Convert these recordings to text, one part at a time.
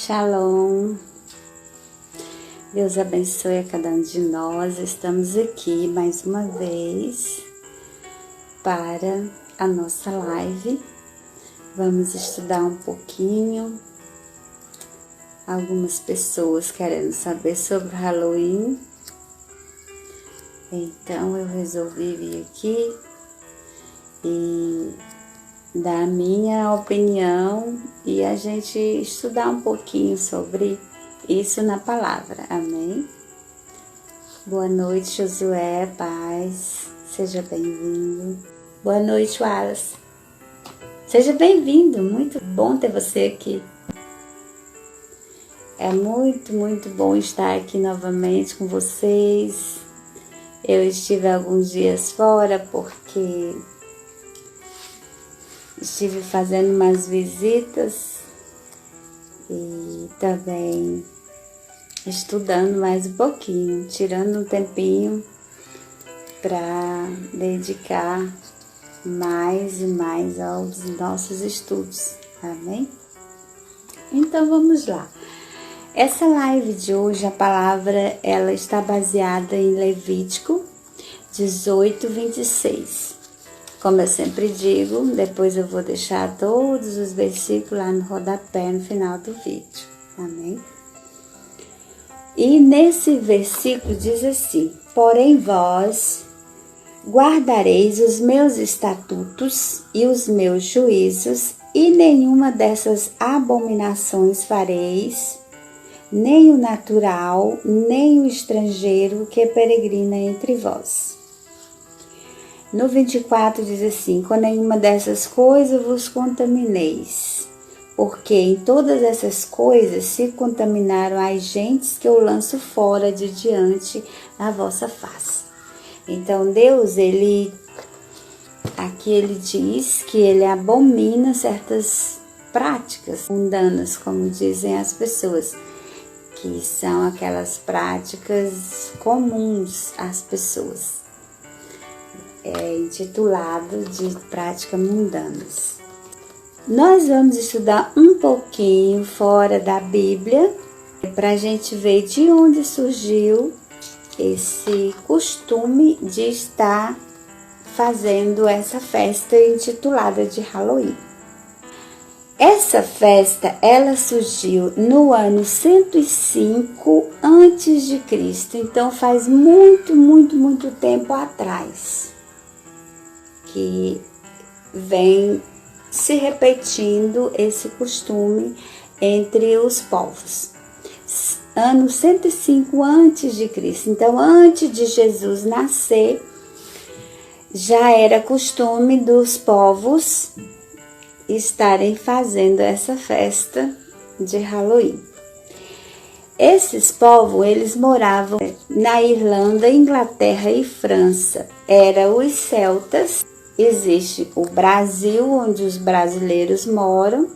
Shalom. Deus abençoe a cada um de nós. Estamos aqui mais uma vez para a nossa live. Vamos estudar um pouquinho. Algumas pessoas querendo saber sobre o Halloween. Então eu resolvi vir aqui e dar a minha opinião e a gente estudar um pouquinho sobre isso na palavra. Amém? Boa noite, Josué, paz. Seja bem-vindo. Boa noite, Wallace. Seja bem-vindo. Muito bom ter você aqui. É muito bom estar aqui novamente com vocês. Eu estive alguns dias fora porque estive fazendo umas visitas e também estudando mais um pouquinho, tirando um tempinho para dedicar mais e mais aos nossos estudos, amém? Então vamos lá. Essa live de hoje, a palavra, ela está baseada em Levítico 18, 26. Como eu sempre digo, depois eu vou deixar todos os versículos lá no rodapé no final do vídeo, amém? E nesse versículo diz assim: porém vós guardareis os meus estatutos e os meus juízos, e nenhuma dessas abominações fareis, nem o natural, nem o estrangeiro que peregrina entre vós. No 24 diz assim: com nenhuma dessas coisas vos contamineis, porque em todas essas coisas se contaminaram as gentes que eu lanço fora de diante da vossa face. Então Deus, aqui ele diz que ele abomina certas práticas mundanas, como dizem as pessoas, que são aquelas práticas comuns às pessoas. É intitulado de práticas mundanas. Nós vamos estudar um pouquinho fora da Bíblia para a gente ver de onde surgiu esse costume de estar fazendo essa festa intitulada de Halloween. Essa festa, ela surgiu no ano 105 a.C., então faz muito tempo atrás, que vem se repetindo esse costume entre os povos. Ano 105 a.C., então antes de Jesus nascer, já era costume dos povos estarem fazendo essa festa de Halloween. Esses povos, eles moravam na Irlanda, Inglaterra e França. Eram os celtas. Existe o Brasil, onde os brasileiros moram.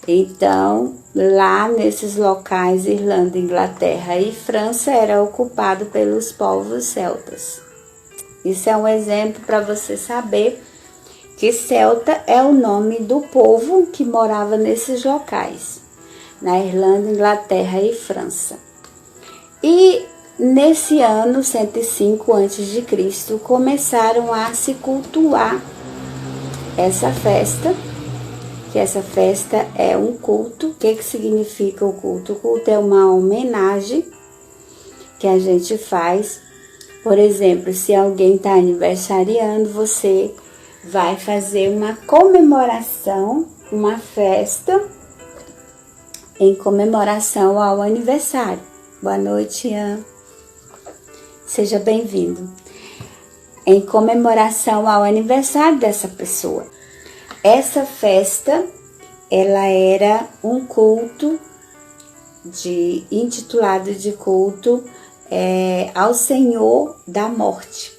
Então, lá nesses locais, Irlanda, Inglaterra e França, era ocupado pelos povos celtas. Isso é um exemplo para você saber que celta é o nome do povo que morava nesses locais, na Irlanda, Inglaterra e França. E nesse ano 105 a.C., começaram a se cultuar essa festa, que essa festa é um culto. O que significa o culto? O culto é uma homenagem que a gente faz. Por exemplo, se alguém está aniversariando, você vai fazer uma comemoração, uma festa em comemoração ao aniversário. Boa noite, Ian. Seja bem-vindo. Em comemoração ao aniversário dessa pessoa. Essa festa, ela era um culto intitulado de culto ao Senhor da Morte.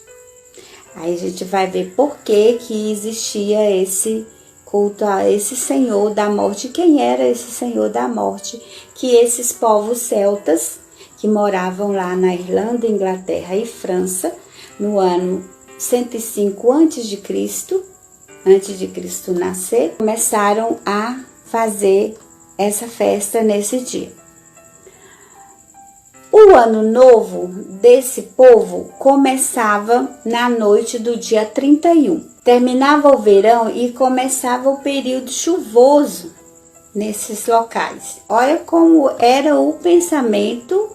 Aí a gente vai ver por que existia esse culto a esse Senhor da Morte. Quem era esse Senhor da Morte? Que esses povos celtas que moravam lá na Irlanda, Inglaterra e França, no ano 105 a.C., antes de Cristo nascer, começaram a fazer essa festa nesse dia. O ano novo desse povo começava na noite do dia 31. Terminava o verão e começava o período chuvoso nesses locais. Olha como era o pensamento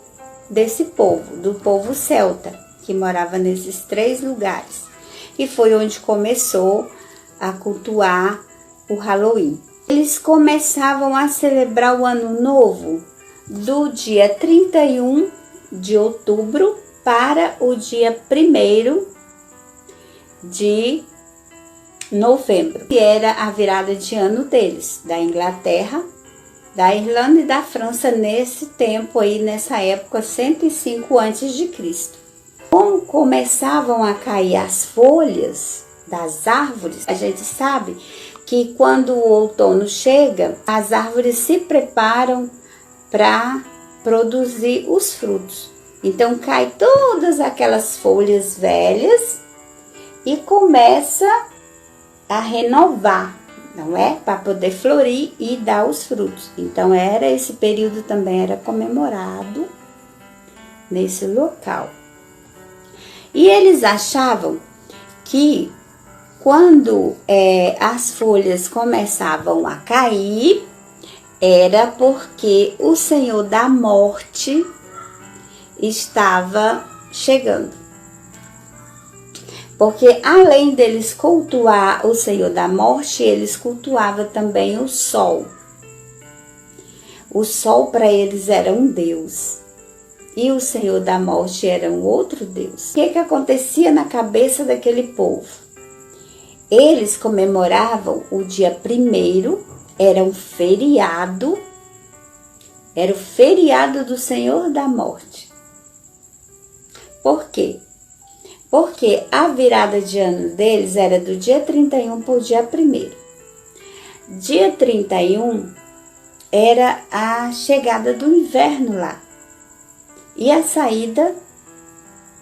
desse povo, do povo celta, que morava nesses 3 lugares. E foi onde começou a cultuar o Halloween. Eles começavam a celebrar o ano novo do dia 31 de outubro para o dia 1º de novembro, que era a virada de ano deles, da Inglaterra, da Irlanda e da França, nesse tempo aí, nessa época, 105 a.C. Como começavam a cair as folhas das árvores, a gente sabe que quando o outono chega, as árvores se preparam para produzir os frutos. Então cai todas aquelas folhas velhas e começa a renovar, não é? Para poder florir e dar os frutos. Então esse período também era comemorado nesse local. E eles achavam que quando as folhas começavam a cair, era porque o Senhor da Morte estava chegando. Porque além deles cultuar o Senhor da Morte, eles cultuavam também o Sol. O Sol para eles era um Deus. E o Senhor da Morte era um outro Deus. O que acontecia na cabeça daquele povo? Eles comemoravam o dia 1º, era um feriado, era o feriado do Senhor da Morte. Por quê? Porque a virada de ano deles era do dia 31 para o dia 1º. Dia 31 era a chegada do inverno lá e a saída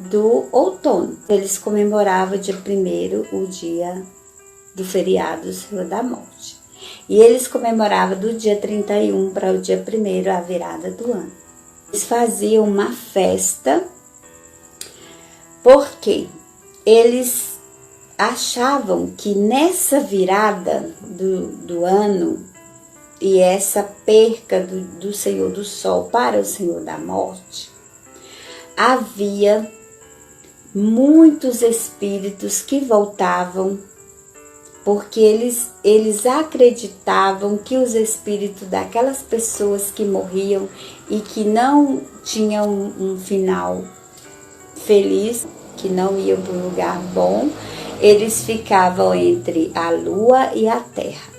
do outono. Eles comemoravam dia 1º, o dia do feriado do Senhor da Morte. E eles comemoravam do dia 31 para o dia 1º, a virada do ano. Eles faziam uma festa porque eles achavam que nessa virada do ano e essa perca do Senhor do Sol para o Senhor da Morte, havia muitos espíritos que voltavam, porque eles acreditavam que os espíritos daquelas pessoas que morriam e que não tinham um final feliz, que não iam para um lugar bom, eles ficavam entre a lua e a terra.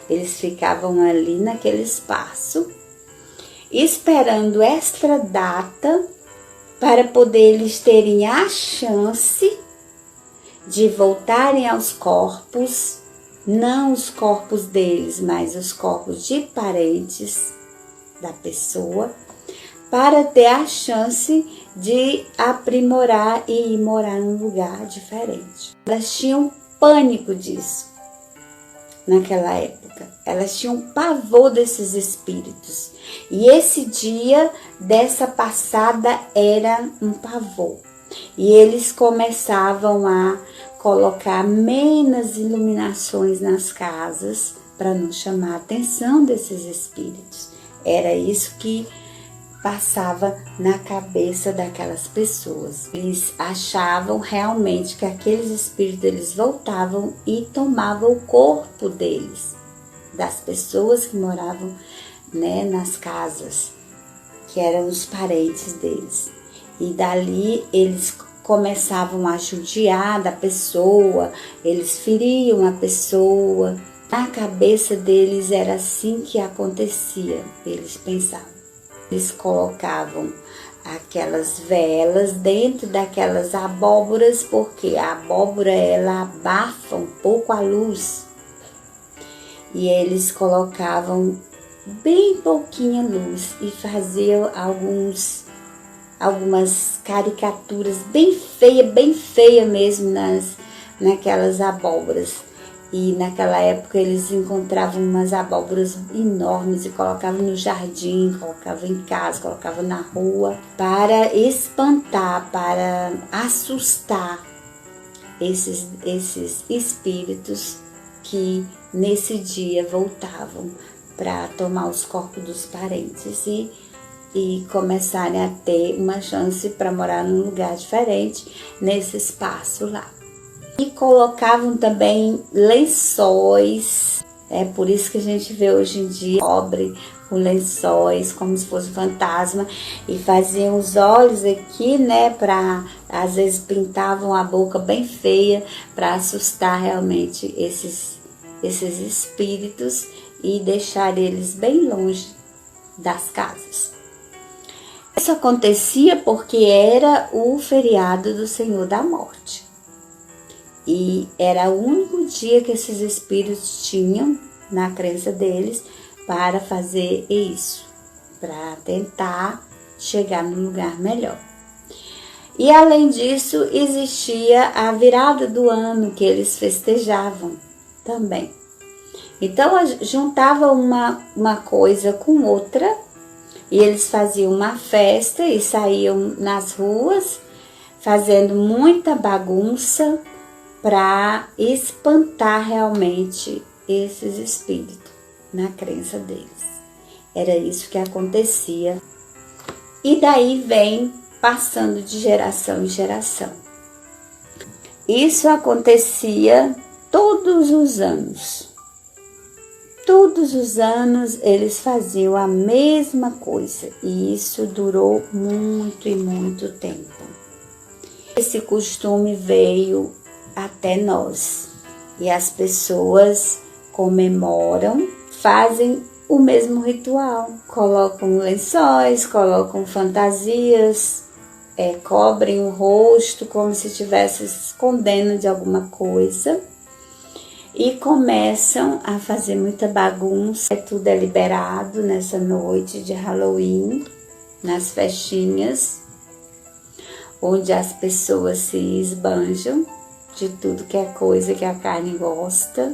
Eles ficavam ali naquele espaço, esperando esta data para poder eles terem a chance de voltarem aos corpos, não os corpos deles, mas os corpos de parentes da pessoa, para ter a chance de aprimorar e ir morar num lugar diferente. Elas tinham pânico disso naquela época. Elas tinham pavor desses espíritos. E esse dia dessa passada era um pavor. E eles começavam a colocar menos iluminações nas casas para não chamar a atenção desses espíritos. Era isso que passava na cabeça daquelas pessoas. Eles achavam realmente que aqueles espíritos eles voltavam e tomavam o corpo deles, das pessoas que moravam, né, nas casas, que eram os parentes deles. E dali eles começavam a judiar da pessoa, eles feriam a pessoa. Na cabeça deles era assim que acontecia, eles pensavam. Eles colocavam aquelas velas dentro daquelas abóboras, porque a abóbora ela abafa um pouco a luz. E eles colocavam bem pouquinha luz e faziam algumas caricaturas bem feia mesmo naquelas abóboras. E naquela época eles encontravam umas abóboras enormes e colocavam no jardim, colocavam em casa, colocavam na rua, para espantar, para assustar esses espíritos que nesse dia voltavam para tomar os corpos dos parentes e começarem a ter uma chance para morar num lugar diferente nesse espaço lá. E colocavam também lençóis, é por isso que a gente vê hoje em dia cobre com lençóis, como se fosse fantasma, e faziam os olhos aqui, né, para às vezes pintavam a boca bem feia para assustar realmente esses espíritos e deixar eles bem longe das casas. Isso acontecia porque era o feriado do Senhor da Morte. E era o único dia que esses espíritos tinham, na crença deles, para fazer isso, para tentar chegar num lugar melhor. E além disso, existia a virada do ano que eles festejavam também. Então, juntava uma coisa com outra, e eles faziam uma festa e saíam nas ruas, fazendo muita bagunça, para espantar realmente esses espíritos na crença deles. Era isso que acontecia. E daí vem passando de geração em geração. Isso acontecia todos os anos. Todos os anos eles faziam a mesma coisa. E isso durou muito e muito tempo. Esse costume veio até nós. E as pessoas comemoram, fazem o mesmo ritual. Colocam lençóis, colocam fantasias, cobrem o rosto como se estivesse se escondendo de alguma coisa. E começam a fazer muita bagunça. Tudo é liberado nessa noite de Halloween, nas festinhas, onde as pessoas se esbanjam de tudo que é coisa que a carne gosta.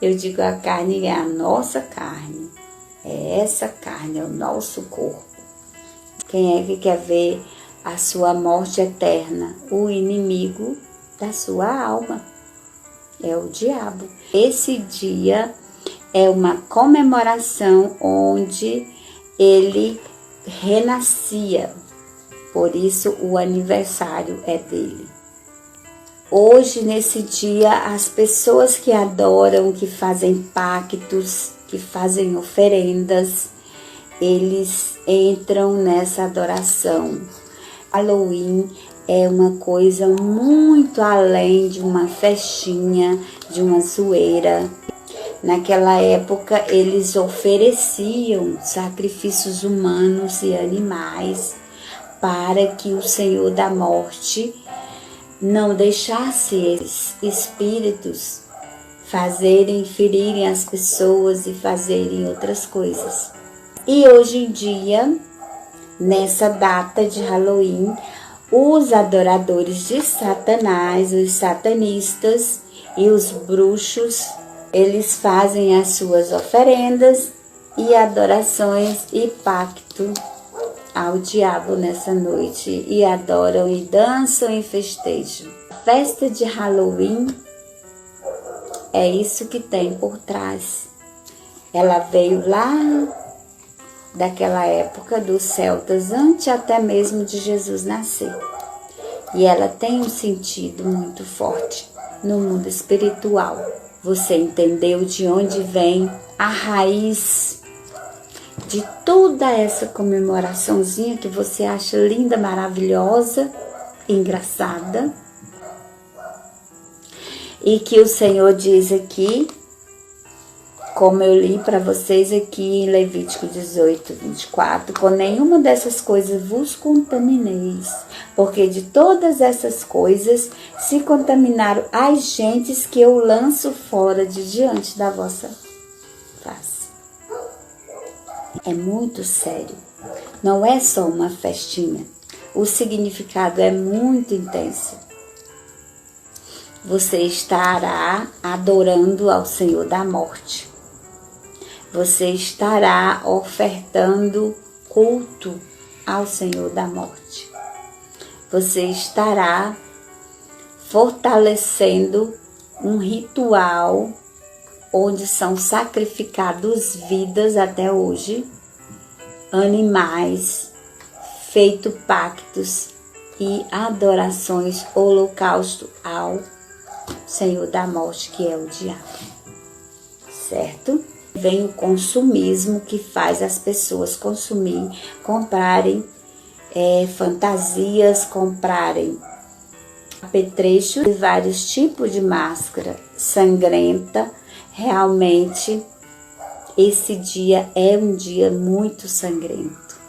Eu digo, a carne é a nossa carne, é essa carne, é o nosso corpo. Quem é que quer ver a sua morte eterna? O inimigo da sua alma é o diabo. Esse dia é uma comemoração onde ele renascia, por isso o aniversário é dele. Hoje, nesse dia, as pessoas que adoram, que fazem pactos, que fazem oferendas, eles entram nessa adoração. Halloween é uma coisa muito além de uma festinha, de uma zoeira. Naquela época, eles ofereciam sacrifícios humanos e animais para que o Senhor da Morte não deixasse esses espíritos ferirem as pessoas e fazerem outras coisas. E hoje em dia, nessa data de Halloween, os adoradores de Satanás, os satanistas e os bruxos, eles fazem as suas oferendas e adorações e pacto ao diabo nessa noite e adoram e dançam e festejam. A festa de Halloween é isso que tem por trás. Ela veio lá daquela época dos celtas, antes até mesmo de Jesus nascer. E ela tem um sentido muito forte no mundo espiritual. Você entendeu de onde vem a raiz de toda essa comemoraçãozinha que você acha linda, maravilhosa, engraçada? E que o Senhor diz aqui, como eu li para vocês aqui em Levítico 18, 24, com nenhuma dessas coisas vos contamineis, porque de todas essas coisas se contaminaram as gentes que eu lanço fora de diante da vossa face. É muito sério, não é só uma festinha, o significado é muito intenso. você estará adorando ao Senhor da morte. Você estará ofertando culto ao Senhor da morte. Você estará fortalecendo um ritual onde são sacrificados vidas até hoje, animais, feito pactos e adorações, holocausto ao Senhor da morte, que é o diabo. Certo? Vem o consumismo, que faz as pessoas comprarem fantasias, comprarem apetrechos e vários tipos de máscara sangrenta. Realmente, esse dia é um dia muito sangrento,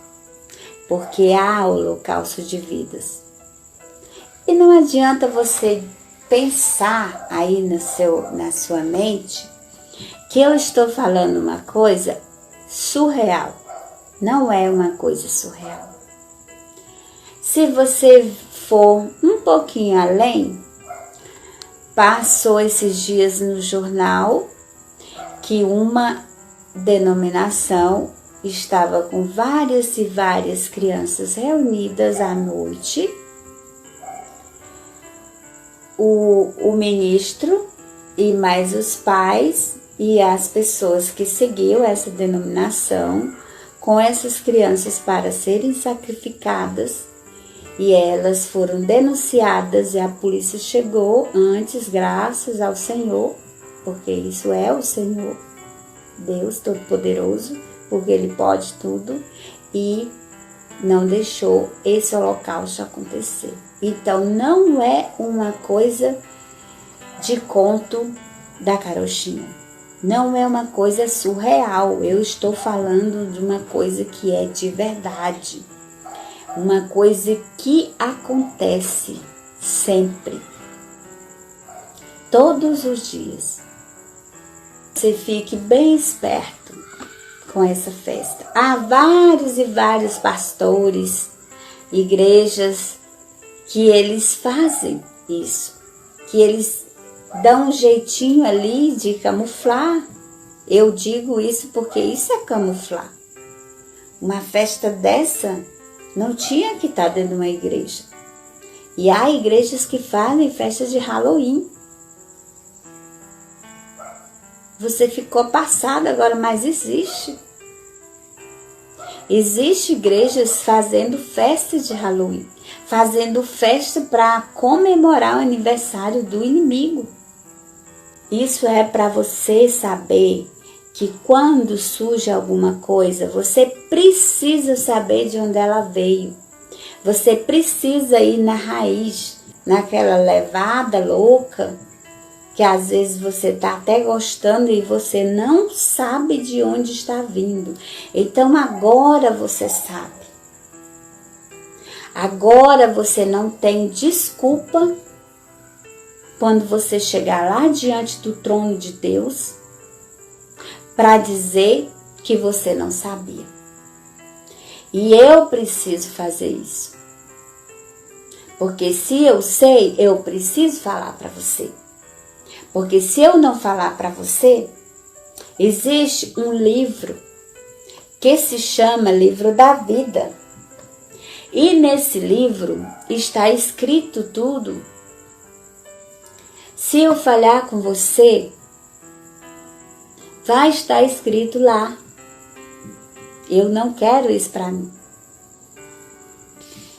porque há holocausto de vidas. E não adianta você pensar aí na sua mente que eu estou falando uma coisa surreal. Não é uma coisa surreal. Se você for um pouquinho além, passou esses dias no jornal que uma denominação estava com várias e várias crianças reunidas à noite. O ministro e mais os pais e as pessoas que seguiam essa denominação com essas crianças para serem sacrificadas, e elas foram denunciadas e a polícia chegou antes, graças ao Senhor, porque isso é o Senhor, Deus Todo-Poderoso, porque Ele pode tudo, e não deixou esse holocausto acontecer. Então não é uma coisa de conto da carochinha, não é uma coisa surreal. Eu estou falando de uma coisa que é de verdade, uma coisa que acontece sempre, todos os dias. Você fique bem esperto com essa festa. Há vários e vários pastores, igrejas, que eles fazem isso, que eles dão um jeitinho ali de camuflar. Eu digo isso porque isso é camuflar. Uma festa dessa não tinha que estar dentro de uma igreja. E há igrejas que fazem festas de Halloween. Você ficou passado agora, mas existe. Existem igrejas fazendo festas de Halloween, fazendo festa para comemorar o aniversário do inimigo. Isso é para você saber que quando surge alguma coisa, você precisa saber de onde ela veio. Você precisa ir na raiz, naquela levada louca, que às vezes você está até gostando e você não sabe de onde está vindo. Então agora você sabe. Agora você não tem desculpa quando você chegar lá diante do trono de Deus para dizer que você não sabia. E eu preciso fazer isso. Porque se eu sei, eu preciso falar para você. Porque se eu não falar para você, existe um livro que se chama Livro da Vida. E nesse livro está escrito tudo. Se eu falhar com você, vai estar escrito lá. Eu não quero isso para mim.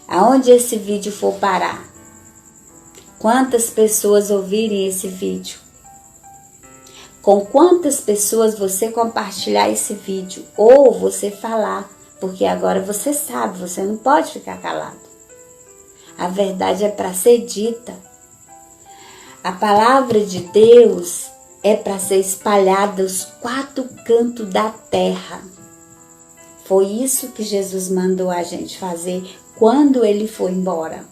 Aonde esse vídeo for parar? Quantas pessoas ouvirem esse vídeo? Com quantas pessoas você compartilhar esse vídeo? Ou você falar, porque agora você sabe, você não pode ficar calado. A verdade é para ser dita. A palavra de Deus é para ser espalhada aos 4 cantos da terra. Foi isso que Jesus mandou a gente fazer quando ele foi embora.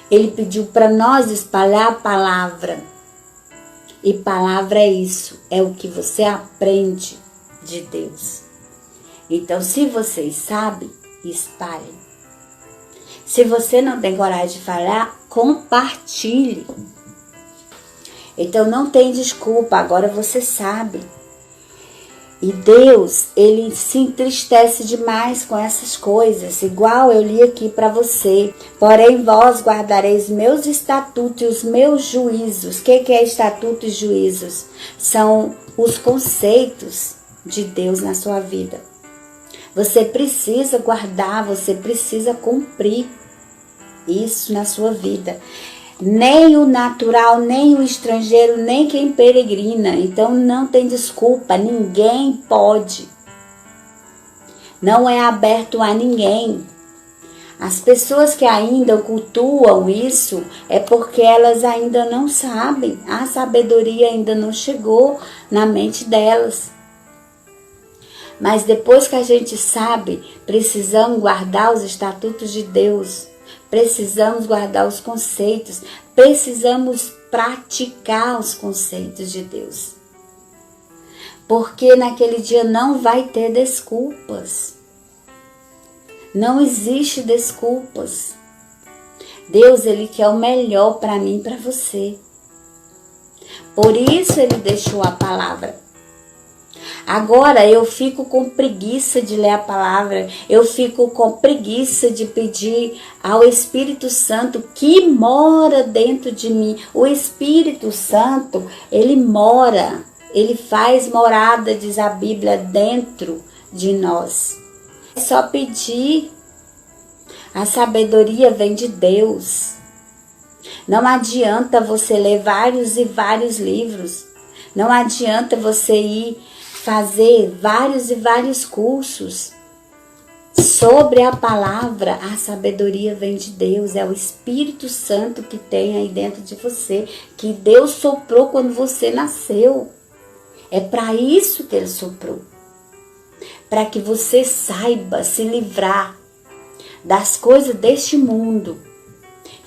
Ele pediu para nós espalhar a palavra. E palavra é isso, é o que você aprende de Deus. Então, se vocês sabem, espalhem. Se você não tem coragem de falar, compartilhe. Então não tem desculpa, agora você sabe. E Deus, Ele se entristece demais com essas coisas, igual eu li aqui para você. Porém, vós guardareis meus estatutos e os meus juízos. O que é estatuto e juízos? São os conceitos de Deus na sua vida. Você precisa guardar, você precisa cumprir isso na sua vida. Nem o natural, nem o estrangeiro, nem quem peregrina. Então não tem desculpa, ninguém pode. Não é aberto a ninguém. As pessoas que ainda cultuam isso é porque elas ainda não sabem. A sabedoria ainda não chegou na mente delas. Mas depois que a gente sabe, precisamos guardar os estatutos de Deus. Precisamos guardar os conceitos, precisamos praticar os conceitos de Deus. Porque naquele dia não vai ter desculpas. Não existe desculpas. Deus, Ele quer o melhor para mim e para você. Por isso Ele deixou a palavra. Agora eu fico com preguiça de ler a palavra, eu fico com preguiça de pedir ao Espírito Santo que mora dentro de mim. O Espírito Santo, ele mora, ele faz morada, diz a Bíblia, dentro de nós. É só pedir. A sabedoria vem de Deus. Não adianta você ler vários e vários livros. Não adianta você ir fazer vários e vários cursos sobre a palavra. A sabedoria vem de Deus, é o Espírito Santo que tem aí dentro de você, que Deus soprou quando você nasceu. É para isso que Ele soprou, para que você saiba se livrar das coisas deste mundo,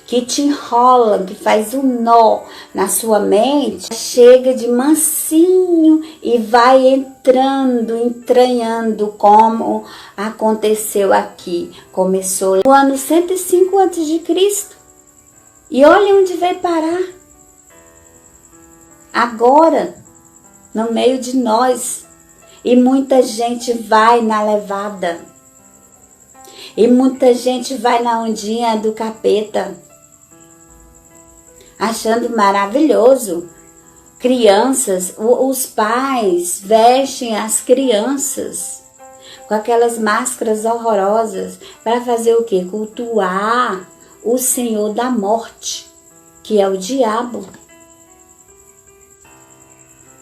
que te enrolam, que faz um nó na sua mente. Chega de mansinho e vai entrando, entranhando, como aconteceu aqui. Começou no ano 105 a.C. E olha onde veio parar. Agora, no meio de nós. E muita gente vai na levada. E muita gente vai na ondinha do capeta, achando maravilhoso. Crianças, os pais vestem as crianças com aquelas máscaras horrorosas para fazer o quê? Cultuar o Senhor da morte, que é o diabo.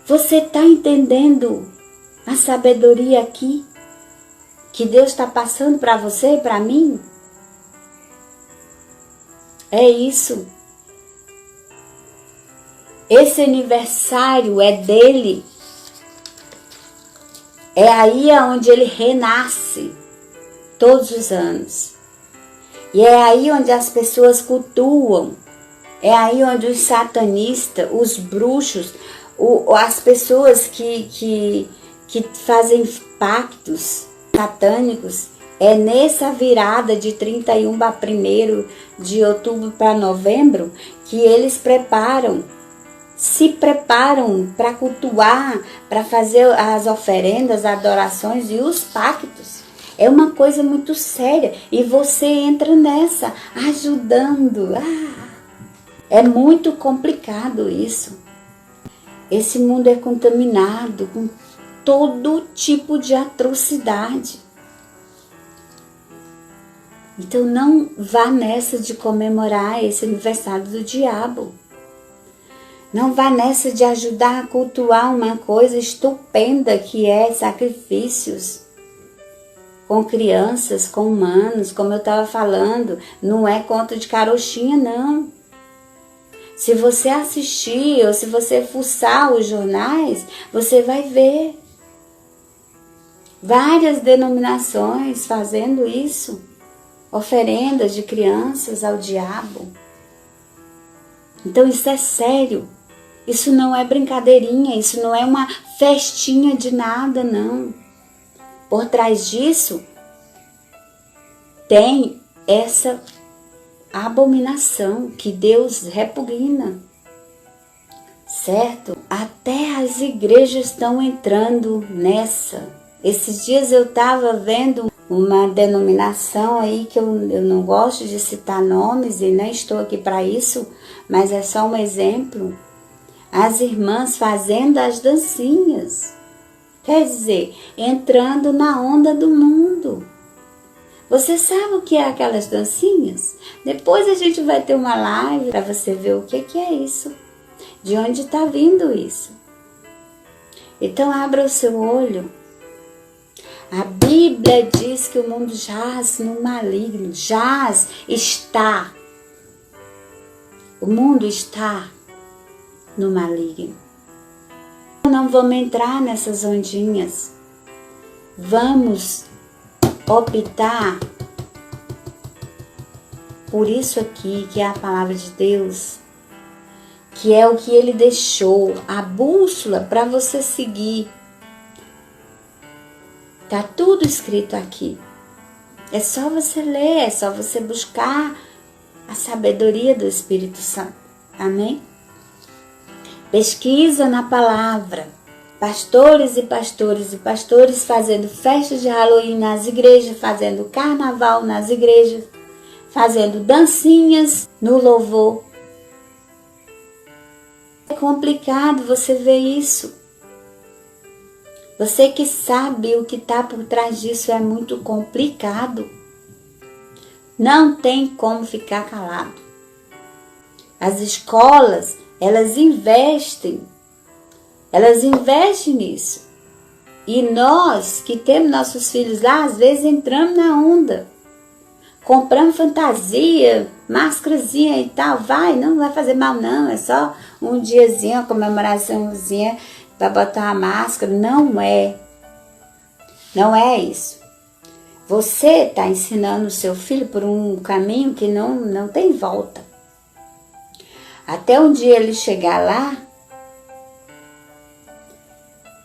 Você está entendendo a sabedoria aqui que Deus está passando para você e para mim? É isso. Esse aniversário é dele. É aí onde ele renasce todos os anos. E é aí onde as pessoas cultuam. É aí onde os satanistas, os bruxos, as pessoas que fazem pactos satânicos, é nessa virada de 31 para 1º de outubro para novembro que eles se preparam para cultuar, para fazer as oferendas, adorações e os pactos. É uma coisa muito séria e você entra nessa, ajudando. É muito complicado isso. Esse mundo é contaminado com todo tipo de atrocidade. Então não vá nessa de comemorar esse aniversário do diabo. Não vá nessa de ajudar a cultuar uma coisa estupenda que é sacrifícios com crianças, com humanos, como eu estava falando. Não é conto de carochinha, não. Se você assistir ou se você fuçar os jornais, você vai ver várias denominações fazendo isso. Oferendas de crianças ao diabo. Então isso é sério. Isso não é brincadeirinha, isso não é uma festinha de nada, não. Por trás disso tem essa abominação que Deus repugna, certo? Até as igrejas estão entrando nessa. Esses dias eu estava vendo uma denominação aí que eu não gosto de citar nomes e nem estou aqui para isso, mas é só um exemplo. As irmãs fazendo as dancinhas, quer dizer, entrando na onda do mundo. Você sabe o que é aquelas dancinhas? Depois a gente vai ter uma live para você ver o que é isso, de onde está vindo isso. Então abra o seu olho. A Bíblia diz que o mundo jaz no maligno, está. O mundo está no maligno. Não vamos entrar nessas ondinhas. Vamos optar por isso aqui, que é a palavra de Deus, que é o que Ele deixou, a bússola para você seguir. Tá tudo escrito aqui. É só você ler, é só você buscar a sabedoria do Espírito Santo. Amém? Pesquisa na palavra. Pastores e pastores fazendo festas de Halloween nas igrejas, fazendo carnaval nas igrejas, fazendo dancinhas no louvor. É complicado você ver isso. Você que sabe o que está por trás disso, é muito complicado. Não tem como ficar calado. As escolas, elas investem nisso. E nós que temos nossos filhos lá, às vezes entramos na onda. Compramos fantasia, máscarazinha e tal. Não vai fazer mal não, é só um diazinho, uma comemoraçãozinha para botar a máscara. Não é isso. Você está ensinando o seu filho por um caminho que não tem volta. Até um dia ele chegar lá,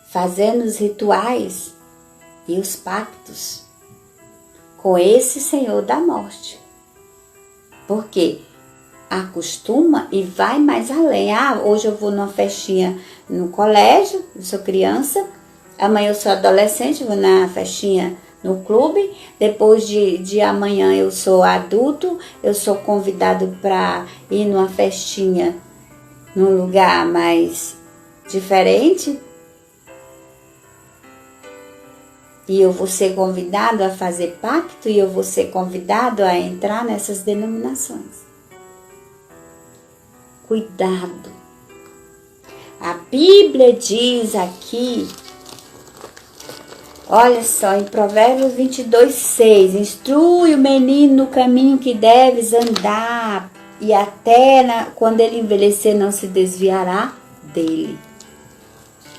fazendo os rituais e os pactos com esse Senhor da morte. Porque acostuma e vai mais além. Hoje eu vou numa festinha no colégio, eu sou criança, amanhã eu sou adolescente, vou na festinha no clube, depois de amanhã eu sou adulto, eu sou convidado para ir numa festinha num lugar mais diferente, e eu vou ser convidado a fazer pacto, e eu vou ser convidado a entrar nessas denominações. Cuidado. A Bíblia diz aqui, olha só, em Provérbios 22:6, instrui o menino no caminho que deves andar, e até quando ele envelhecer não se desviará dele.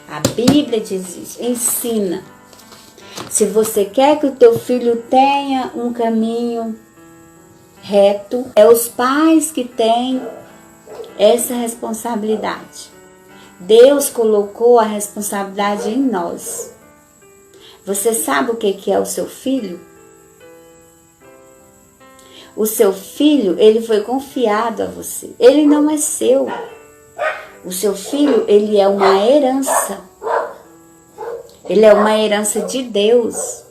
A Bíblia diz isso, ensina. Se você quer que o teu filho tenha um caminho reto, é os pais que têm essa responsabilidade. Deus colocou a responsabilidade em nós. Você sabe o que é o seu filho? O seu filho, ele foi confiado a você. Ele não é seu. O seu filho, ele é uma herança. Ele é uma herança de Deus,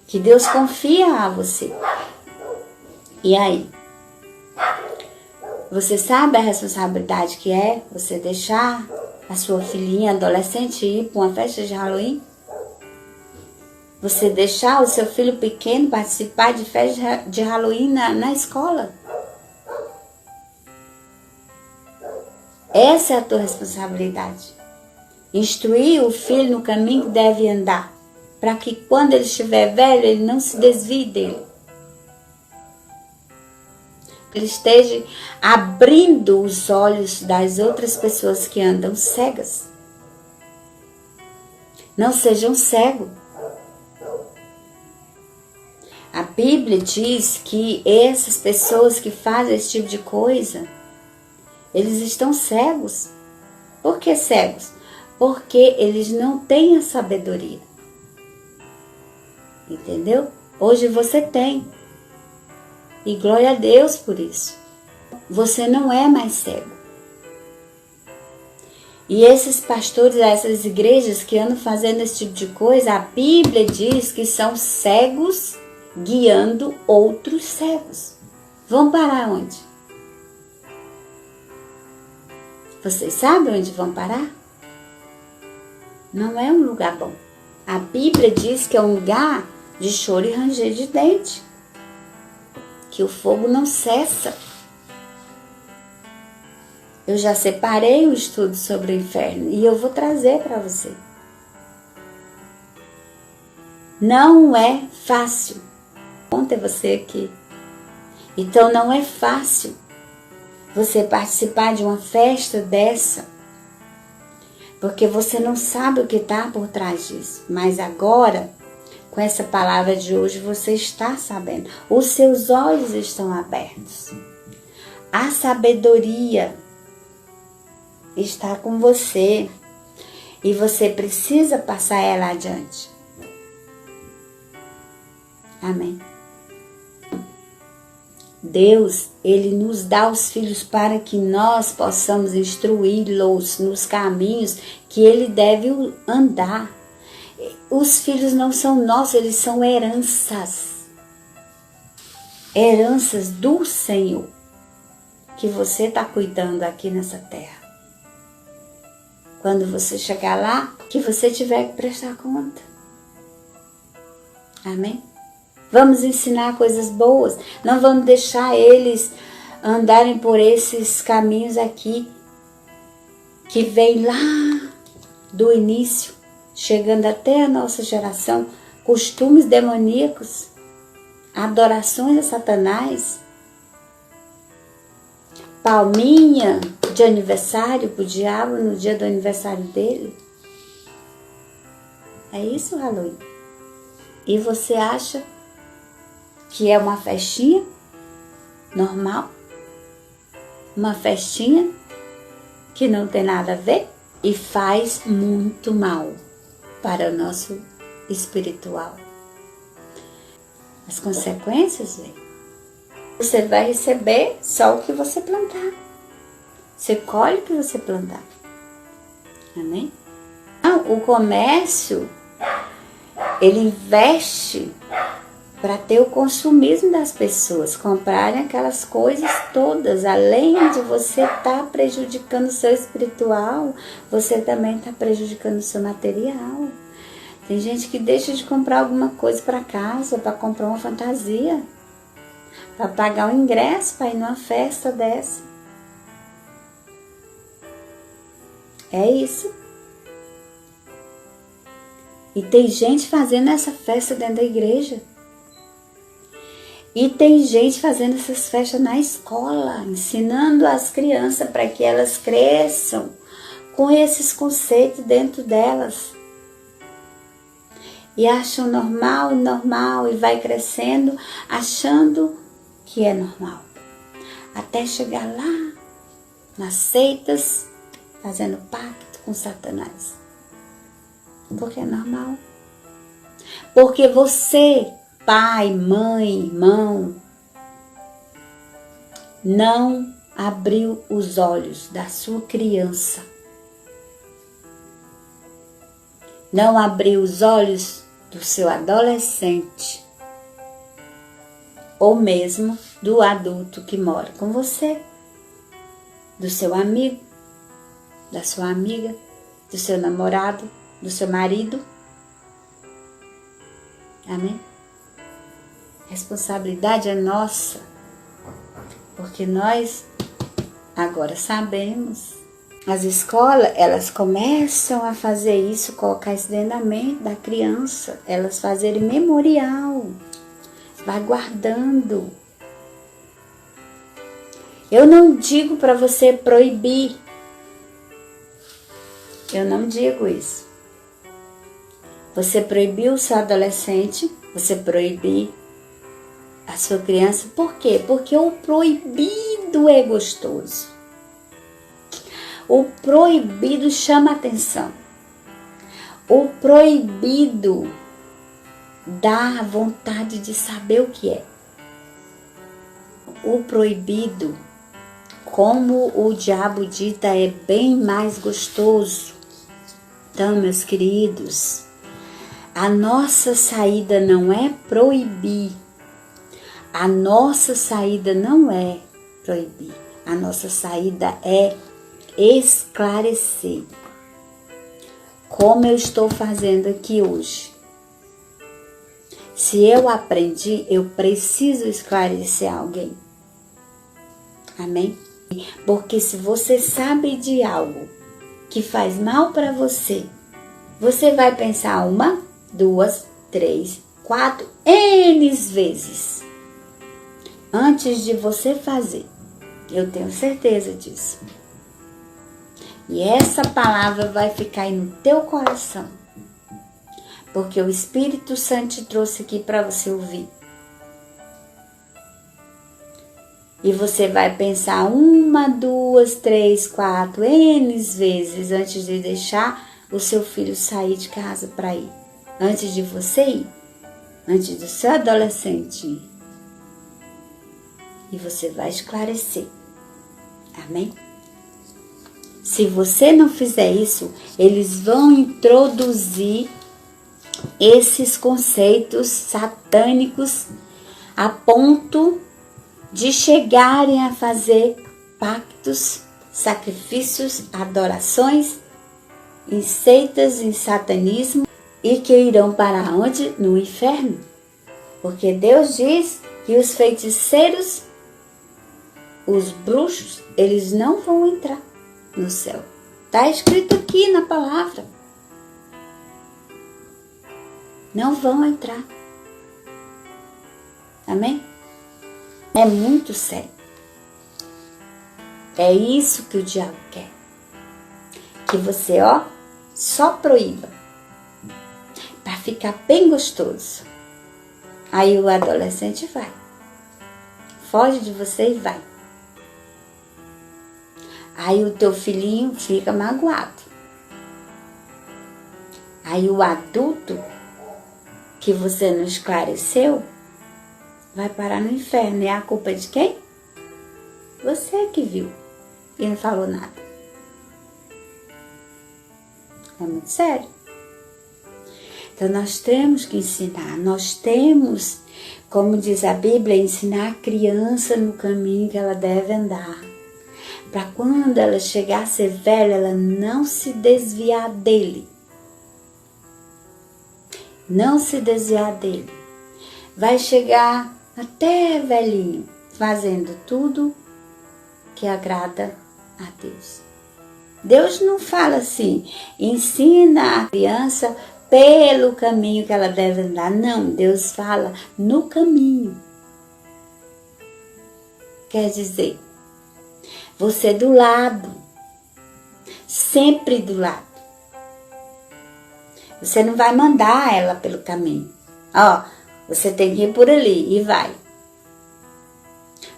que Deus confia a você. E aí? Você sabe a responsabilidade que é você deixar a sua filhinha adolescente ir para uma festa de Halloween? Você deixar o seu filho pequeno participar de festa de Halloween na escola? Essa é a tua responsabilidade. Instruir o filho no caminho que deve andar, para que quando ele estiver velho, ele não se desvie dele. Ele esteja abrindo os olhos das outras pessoas que andam cegas. Não sejam cegos. A Bíblia diz que essas pessoas que fazem esse tipo de coisa, eles estão cegos. Por que cegos? Porque eles não têm a sabedoria. Entendeu? Hoje você tem. E glória a Deus por isso. Você não é mais cego. E esses pastores, essas igrejas que andam fazendo esse tipo de coisa, a Bíblia diz que são cegos guiando outros cegos. Vão parar onde? Vocês sabem onde vão parar? Não é um lugar bom. A Bíblia diz que é um lugar de choro e ranger de dente. Que o fogo não cessa. Eu já separei um estudo sobre o inferno e eu vou trazer para você. Não é fácil. Ontem você aqui. Então não é fácil você participar de uma festa dessa, porque você não sabe o que está por trás disso. Mas agora, com essa palavra de hoje, você está sabendo. Os seus olhos estão abertos. A sabedoria está com você e você precisa passar ela adiante. Amém. Deus, Ele nos dá os filhos para que nós possamos instruí-los nos caminhos que Ele deve andar. Os filhos não são nossos, eles são heranças. Heranças do Senhor, que você está cuidando aqui nessa terra. Quando você chegar lá, que você tiver que prestar conta. Amém? Vamos ensinar coisas boas. Não vamos deixar eles andarem por esses caminhos aqui, que vem lá do início, chegando até a nossa geração, costumes demoníacos, adorações a Satanás, palminha de aniversário para o diabo no dia do aniversário dele. É isso, Halloween. E você acha que é uma festinha normal? Uma festinha que não tem nada a ver e faz muito mal para o nosso espiritual. As consequências, vem. Você vai receber só o que você plantar. Você colhe o que você plantar. Amém? Então, o comércio, ele investe para ter o consumismo das pessoas, comprarem aquelas coisas todas. Além de você estar prejudicando o seu espiritual, você também está prejudicando o seu material. Tem gente que deixa de comprar alguma coisa para casa, para comprar uma fantasia, para pagar o ingresso para ir numa festa dessa. É isso. E tem gente fazendo essa festa dentro da igreja. E tem gente fazendo essas festas na escola, ensinando as crianças para que elas cresçam com esses conceitos dentro delas. E acham normal, e vai crescendo achando que é normal. Até chegar lá, nas seitas, fazendo pacto com Satanás. Porque é normal. Porque você, pai, mãe, irmão, não abriu os olhos da sua criança. Não abriu os olhos do seu adolescente. Ou mesmo do adulto que mora com você. Do seu amigo, da sua amiga, do seu namorado, do seu marido. Amém? Responsabilidade é nossa, porque nós agora sabemos. As escolas, elas começam a fazer isso, colocar isso dentro da mente da criança, elas fazerem memorial, vai guardando. Eu não digo para você proibir, eu não digo isso. Você proibir o seu adolescente, você proibir a sua criança, por quê? Porque o proibido é gostoso. O proibido chama atenção. O proibido dá vontade de saber o que é. o proibido, como o diabo dita, é bem mais gostoso. Então, meus queridos, a nossa saída não é proibir. A nossa saída não é proibir. A nossa saída é esclarecer. Como eu estou fazendo aqui hoje. Se eu aprendi, eu preciso esclarecer alguém. Amém? Porque se você sabe de algo que faz mal para você, você vai pensar 1, 2, 3, 4, N vezes antes de você fazer. Eu tenho certeza disso. E essa palavra vai ficar aí no teu coração. Porque o Espírito Santo te trouxe aqui para você ouvir. E você vai pensar 1, 2, 3, 4, N vezes antes de deixar o seu filho sair de casa para ir. Antes de você ir. Antes do seu adolescente ir. E você vai esclarecer. Amém? Se você não fizer isso, eles vão introduzir esses conceitos satânicos a ponto de chegarem a fazer pactos, sacrifícios, adorações, em seitas, em satanismo, e que irão para onde? No inferno. Porque Deus diz que os feiticeiros, os bruxos, eles não vão entrar no céu. Está escrito aqui na palavra. Não vão entrar. Amém? É muito sério. É isso que o diabo quer. Que você, só proíba. Para ficar bem gostoso. Aí o adolescente vai. Foge de você e vai. Aí o teu filhinho fica magoado. Aí o adulto que você não esclareceu vai parar no inferno. E a culpa é de quem? Você que viu e não falou nada. É muito sério. Então nós temos que ensinar. Nós temos, como diz a Bíblia, ensinar a criança no caminho que ela deve andar. Para quando ela chegar a ser velha, ela não se desviar dele. Não se desviar dele. Vai chegar até velhinho, fazendo tudo que agrada a Deus. Deus não fala assim, ensina a criança pelo caminho que ela deve andar. Não, Deus fala no caminho. Quer dizer, você do lado, sempre do lado. Você não vai mandar ela pelo caminho. Você tem que ir por ali e vai.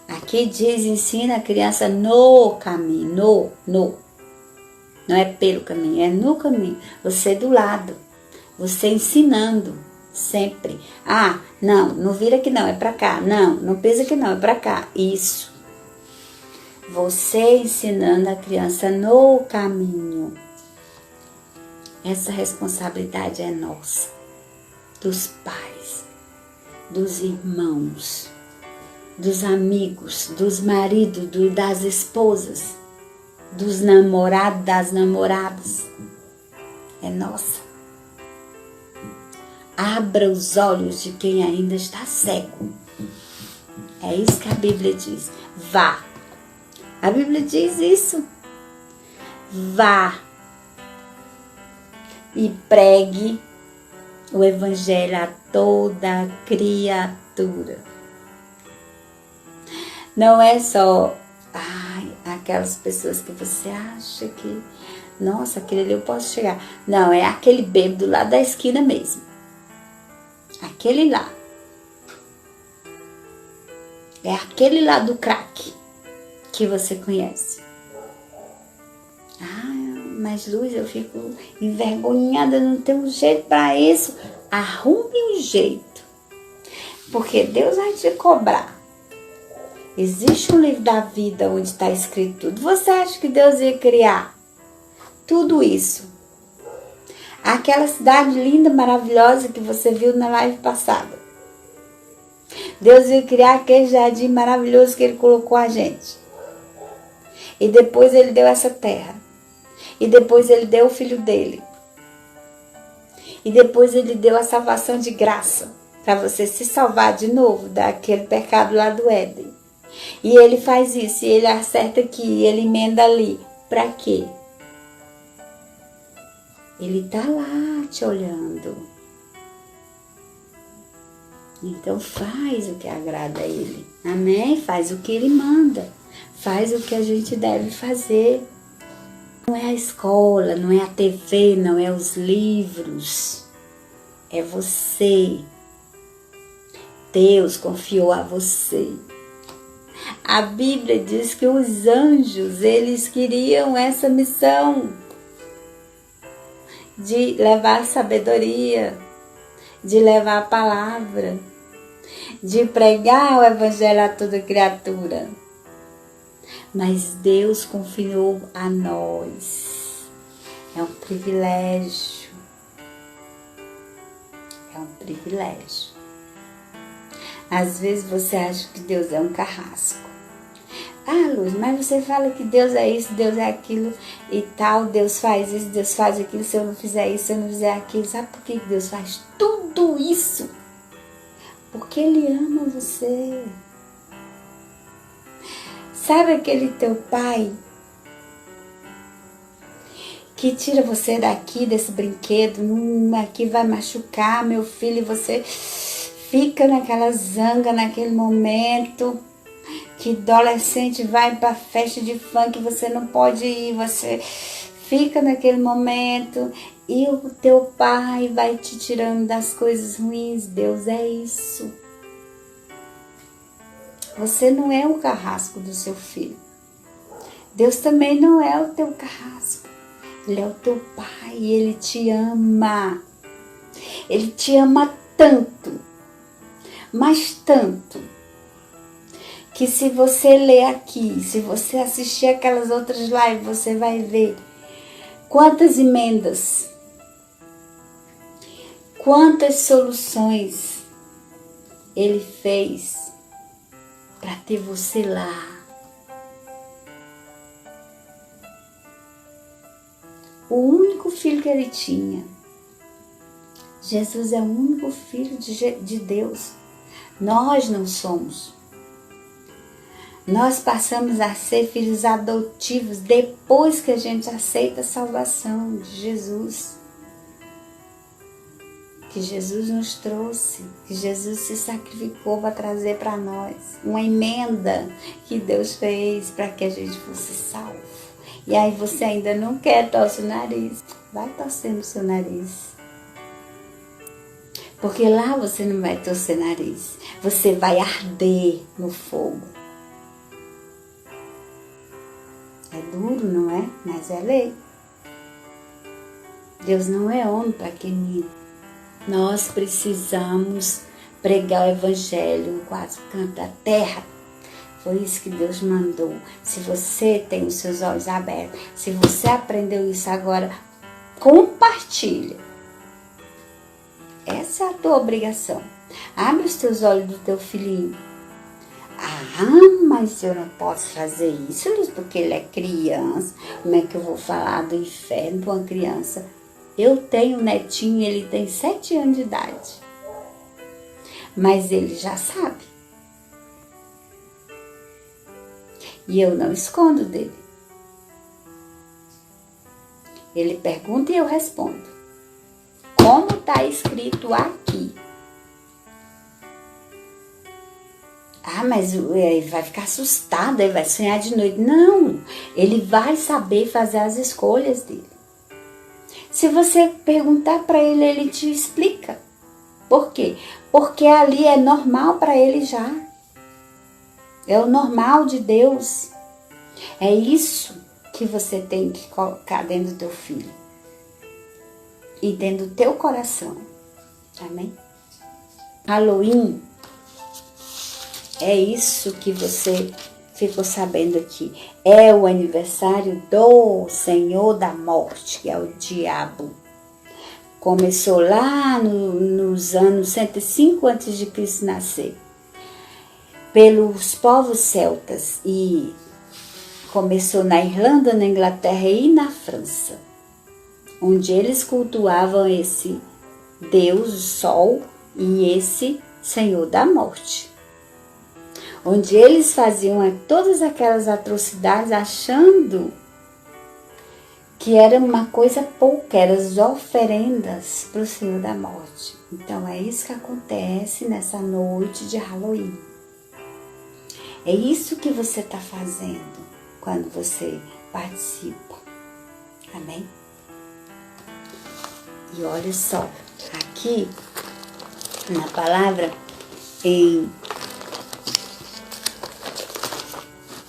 Aqui diz, ensina a criança no caminho, no. Não é pelo caminho, é no caminho. Você do lado, você ensinando sempre. Não vira aqui não, é pra cá. Não pisa aqui não, é pra cá. Isso. Você ensinando a criança no caminho. Essa responsabilidade é nossa, dos pais, dos irmãos, dos amigos, dos maridos, das esposas, dos namorados, das namoradas. É nossa. Abra os olhos de quem ainda está cego. É isso que a Bíblia diz. Vá. A Bíblia diz isso. Vá e pregue o evangelho a toda criatura. Não é só aquelas pessoas que você acha que, nossa, aquele ali eu posso chegar. Não, é aquele bêbado lá da esquina mesmo. Aquele lá. É aquele lá do crack que você conhece. Mas Luz, eu fico envergonhada, não tem um jeito para isso. Arrume um jeito. Porque Deus vai te cobrar. Existe um livro da vida onde está escrito tudo. Você acha que Deus ia criar tudo isso? Aquela cidade linda, maravilhosa que você viu na live passada. Deus ia criar aquele jardim maravilhoso que Ele colocou a gente. E depois Ele deu essa terra. E depois Ele deu o Filho dEle. E depois Ele deu a salvação de graça. Para você se salvar de novo daquele pecado lá do Éden. E Ele faz isso. E Ele acerta aqui. Ele emenda ali. Para quê? Ele tá lá te olhando. Então faz o que agrada a Ele. Amém? Faz o que Ele manda. Faz o que a gente deve fazer. Não é a escola, não é a TV, não é os livros. É você. Deus confiou a você. A Bíblia diz que os anjos, eles queriam essa missão de levar sabedoria, de levar a palavra, de pregar o evangelho a toda criatura. Mas Deus confiou a nós. É um privilégio. É um privilégio. Às vezes você acha que Deus é um carrasco. Ah, Luz, mas você fala que Deus é isso, Deus é aquilo e tal, Deus faz isso, Deus faz aquilo, se eu não fizer isso, se eu não fizer aquilo. Sabe por que Deus faz tudo isso? Porque Ele ama você. Sabe aquele teu pai que tira você daqui, desse brinquedo, aqui vai machucar meu filho, e você fica naquela zanga, naquele momento que adolescente vai para festa de funk, você não pode ir, você fica naquele momento e o teu pai vai te tirando das coisas ruins. Deus é isso. Você não é o carrasco do seu filho. Deus também não é o teu carrasco. Ele é o teu pai, Ele te ama. Ele te ama tanto, mas tanto, que se você ler aqui, se você assistir aquelas outras lives, você vai ver quantas emendas, quantas soluções Ele fez para ter você lá. O único filho que Ele tinha. Jesus é o único filho de Deus. Nós não somos. Nós passamos a ser filhos adotivos depois que a gente aceita a salvação de Jesus. Que Jesus nos trouxe, que Jesus se sacrificou para trazer para nós. Uma emenda que Deus fez para que a gente fosse salvo. E aí você ainda não quer, torce o nariz. Vai torcendo o seu nariz. Porque lá você não vai torcer nariz. Você vai arder no fogo. É duro, não é? Mas é lei. Deus não é homem para que minta. Nós precisamos pregar o evangelho em quatro cantos da terra. Foi isso que Deus mandou. Se você tem os seus olhos abertos, se você aprendeu isso agora, compartilha. Essa é a tua obrigação. Abre os teus olhos do teu filhinho. Ah, mas eu não posso fazer isso, Luz, porque ele é criança. Como é que eu vou falar do inferno para uma criança? Eu tenho um netinho, ele tem 7 anos de idade. Mas ele já sabe. E eu não escondo dele. Ele pergunta e eu respondo. Como está escrito aqui? Ah, mas ele vai ficar assustado, ele vai sonhar de noite. Não, ele vai saber fazer as escolhas dele. Se você perguntar para ele, ele te explica. Por quê? Porque ali é normal para ele já. É o normal de Deus. É isso que você tem que colocar dentro do teu filho. E dentro do teu coração. Amém? Halloween É isso que você ficou sabendo aqui. É o aniversário do Senhor da Morte, que é o diabo. Começou lá nos anos 105 a.C. nascer, pelos povos celtas, e começou na Irlanda, na Inglaterra e na França, onde eles cultuavam esse Deus, o Sol, e esse Senhor da Morte, onde eles faziam todas aquelas atrocidades achando que era uma coisa pouca, eram as oferendas para o Senhor da Morte. Então é isso que acontece nessa noite de Halloween. É isso que você está fazendo quando você participa. Amém? E olha só, aqui na palavra, em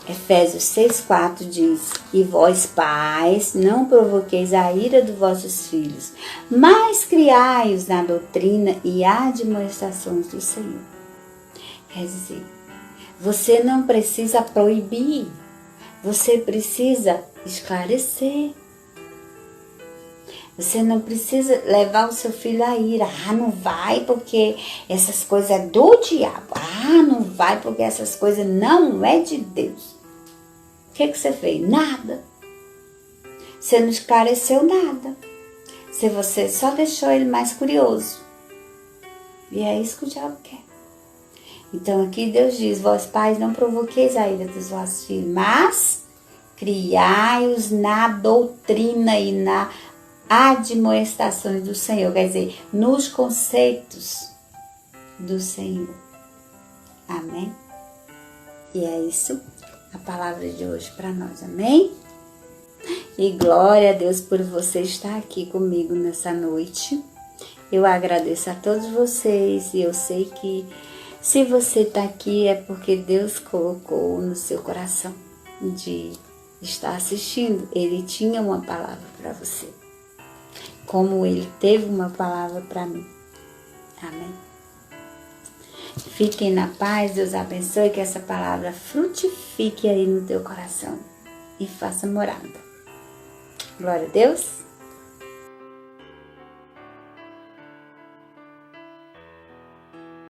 Efésios 6,4 diz: e vós, pais, não provoqueis a ira dos vossos filhos, mas criai-os na doutrina e admoestações do Senhor. Quer dizer, você não precisa proibir, você precisa esclarecer. Você não precisa levar o seu filho à ira. Ah, não vai porque essas coisas é do diabo. Ah, não vai porque essas coisas não é de Deus. O que você fez? Nada. Você não esclareceu nada. Você só deixou ele mais curioso. E é isso que o diabo quer. Então aqui Deus diz: vós pais, não provoqueis a ira dos vossos filhos, mas criai-os na doutrina e na admoestações do Senhor, quer dizer, nos conceitos do Senhor. Amém? E é isso a palavra de hoje para nós, amém? E glória a Deus por você estar aqui comigo nessa noite. Eu agradeço a todos vocês e eu sei que se você está aqui é porque Deus colocou no seu coração de estar assistindo. Ele tinha uma palavra para você, como Ele teve uma palavra para mim. Amém? Fiquem na paz, Deus abençoe, que essa palavra frutifique aí no teu coração e faça morada. Glória a Deus.